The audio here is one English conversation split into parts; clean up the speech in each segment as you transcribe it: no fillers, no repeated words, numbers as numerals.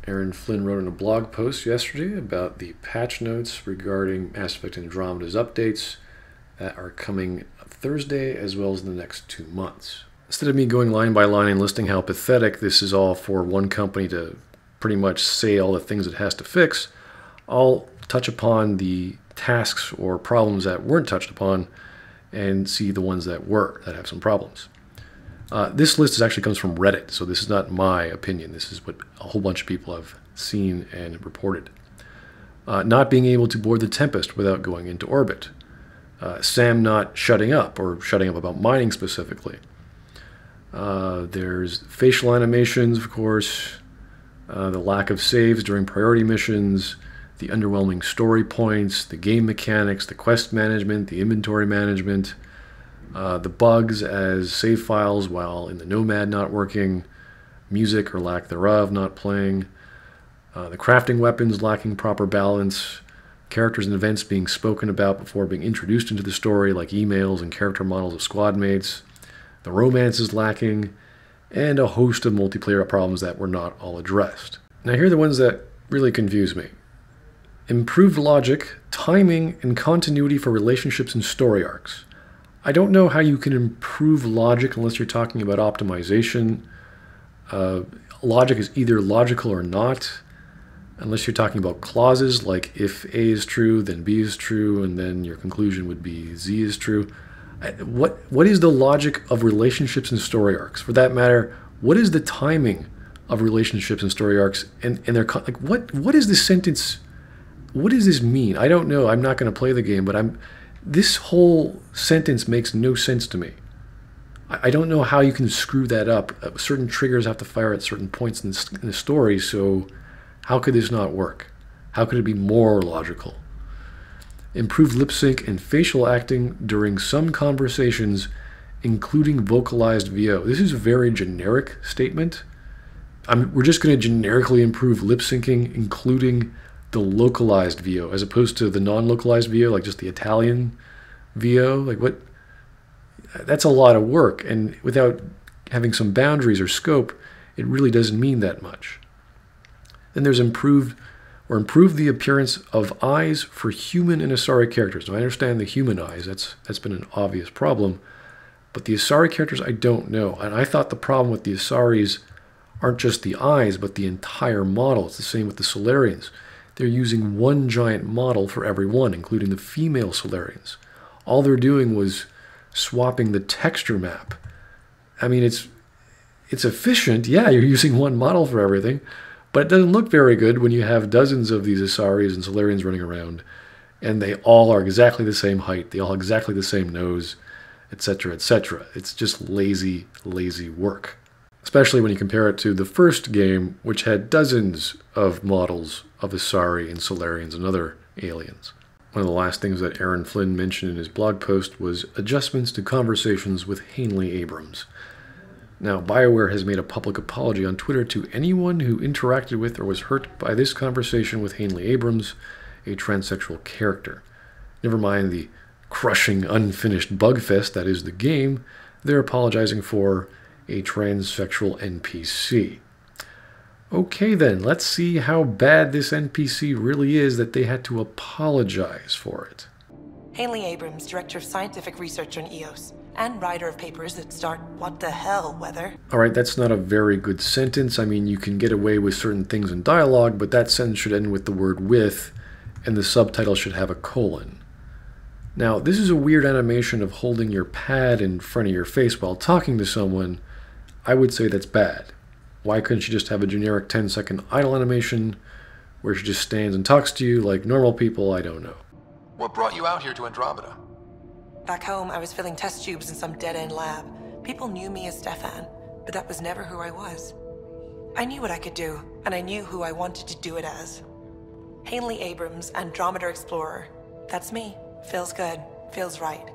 Aaryn Flynn wrote in a blog post yesterday about the patch notes regarding Mass Effect Andromeda's updates that are coming Thursday as well as in the next 2 months. Instead of me going line by line and listing how pathetic this is all for one company to pretty much say all the things it has to fix, I'll touch upon the tasks or problems that weren't touched upon and see the ones that have some problems. This list actually comes from Reddit, so this is not my opinion. This is what a whole bunch of people have seen and reported. Not being able to board the Tempest without going into orbit. Sam not shutting up, or shutting up about mining specifically. There's facial animations, of course, the lack of saves during priority missions, the underwhelming story points, the game mechanics, the quest management, the inventory management, the bugs as save files while in the Nomad not working, music or lack thereof not playing, the crafting weapons lacking proper balance, characters and events being spoken about before being introduced into the story, like emails and character models of squad mates, the romance is lacking, and a host of multiplayer problems that were not all addressed. Now here are the ones that really confuse me. Improved logic, timing, and continuity for relationships and story arcs. I don't know how you can improve logic unless you're talking about optimization. Logic is either logical or not, unless you're talking about clauses, like if A is true, then B is true, and then your conclusion would be Z is true. What is the logic of relationships and story arcs? For that matter, what is the timing of relationships and story arcs? And they're like, what is this sentence? What does this mean? I don't know. I'm not going to play the game, but this whole sentence makes no sense to me. I don't know how you can screw that up. Certain triggers have to fire at certain points in the story, so how could this not work? How could it be more logical? Improved lip sync and facial acting during some conversations, including vocalized VO. This is a very generic statement. We're just going to generically improve lip syncing, including the localized VO, as opposed to the non-localized VO, like just the Italian VO. Like what? That's a lot of work, and without having some boundaries or scope, it really doesn't mean that much. Then there's improve the appearance of eyes for human and Asari characters. Now, I understand the human eyes. That's been an obvious problem. But the Asari characters, I don't know. And I thought the problem with the Asaris aren't just the eyes, but the entire model. It's the same with the Salarians. They're using one giant model for every one, including the female Salarians. All they're doing was swapping the texture map. I mean, it's efficient. Yeah, you're using one model for everything. But it doesn't look very good when you have dozens of these Asaris and Salarians running around, and they all are exactly the same height, they all have exactly the same nose, etc., etc. It's just lazy, lazy work. Especially when you compare it to the first game, which had dozens of models of Asari and Salarians and other aliens. One of the last things that Aaryn Flynn mentioned in his blog post was adjustments to conversations with Hainly Abrams. Now, Bioware has made a public apology on Twitter to anyone who interacted with or was hurt by this conversation with Hainly Abrams, a transsexual character. Never mind the crushing, unfinished bugfest that is the game, they're apologizing for a transsexual NPC. Okay then, let's see how bad this NPC really is that they had to apologize for it. Hainly Abrams, Director of Scientific Research on EOS, and writer of papers that start "What the hell, weather?" Alright, that's not a very good sentence. I mean, you can get away with certain things in dialogue, but that sentence should end with the word "with," and the subtitle should have a colon. Now, this is a weird animation of holding your pad in front of your face while talking to someone. I would say that's bad. Why couldn't she just have a generic 10-second idle animation where she just stands and talks to you like normal people? I don't know. What brought you out here to Andromeda? Back home, I was filling test tubes in some dead-end lab. People knew me as Stefan, but that was never who I was. I knew what I could do, and I knew who I wanted to do it as. Hainly Abrams, Andromeda Explorer. That's me. Feels good. Feels right.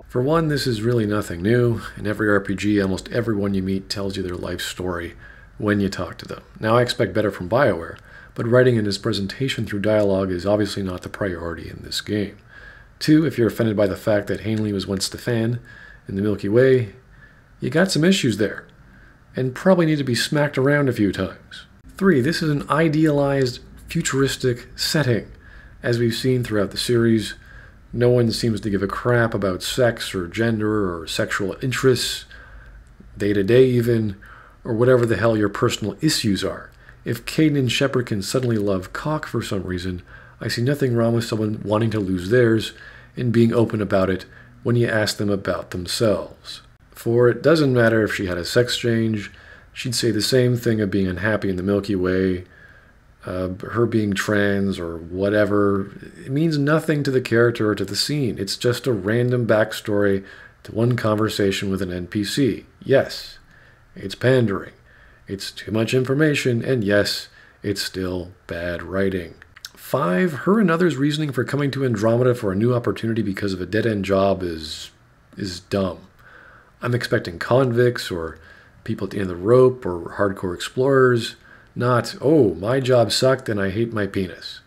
For one, this is really nothing new. In every RPG, almost everyone you meet tells you their life story when you talk to them. Now, I expect better from Bioware, but writing in his presentation through dialogue is obviously not the priority in this game. 2, if you're offended by the fact that Hainly was once Stefan in the Milky Way, you got some issues there. and probably need to be smacked around a few times. 3. This is an idealized, futuristic setting. As we've seen throughout the series, no one seems to give a crap about sex or gender or sexual interests, day-to-day even, or whatever the hell your personal issues are. If Caden and Shepard can suddenly love cock for some reason, I see nothing wrong with someone wanting to lose theirs and being open about it when you ask them about themselves. For it doesn't matter if she had a sex change, she'd say the same thing of being unhappy in the Milky Way, her being trans or whatever. It means nothing to the character or to the scene. It's just a random backstory to one conversation with an NPC. Yes, it's pandering. It's too much information, and yes, it's still bad writing. 5, her and others' reasoning for coming to Andromeda for a new opportunity because of a dead-end job is dumb. I'm expecting convicts or people at the end of the rope or hardcore explorers, not, oh, my job sucked and I hate my penis.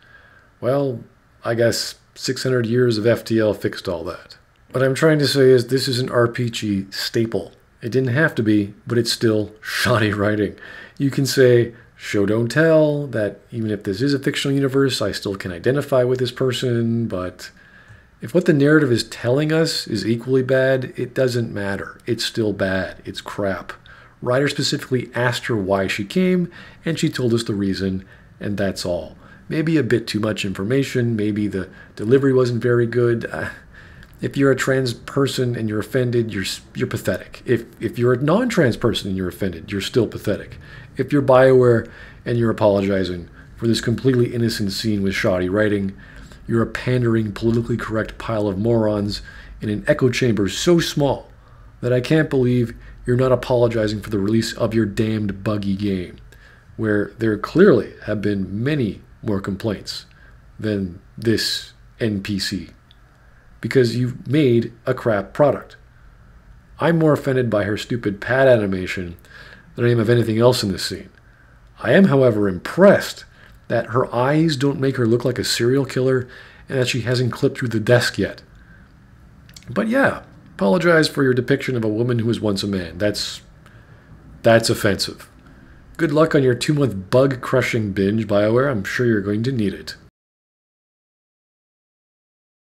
Well, I guess 600 years of FTL fixed all that. What I'm trying to say is this is an RPG staple. It didn't have to be, but it's still shoddy writing. You can say, show don't tell, that even if this is a fictional universe, I still can identify with this person, but if what the narrative is telling us is equally bad, it doesn't matter. It's still bad. It's crap. Ryder specifically asked her why she came, and she told us the reason, and that's all. Maybe a bit too much information, maybe the delivery wasn't very good. If you're a trans person and you're offended, you're pathetic. If you're a non-trans person and you're offended, you're still pathetic. If you're Bioware and you're apologizing for this completely innocent scene with shoddy writing, you're a pandering, politically correct pile of morons in an echo chamber so small that I can't believe you're not apologizing for the release of your damned buggy game, where there clearly have been many more complaints than this NPC, because you've made a crap product. I'm more offended by her stupid pad animation than I am of anything else in this scene. I am, however, impressed that her eyes don't make her look like a serial killer and that she hasn't clipped through the desk yet. But yeah, apologize for your depiction of a woman who was once a man. That's offensive. Good luck on your 2-month bug-crushing binge, Bioware. I'm sure you're going to need it.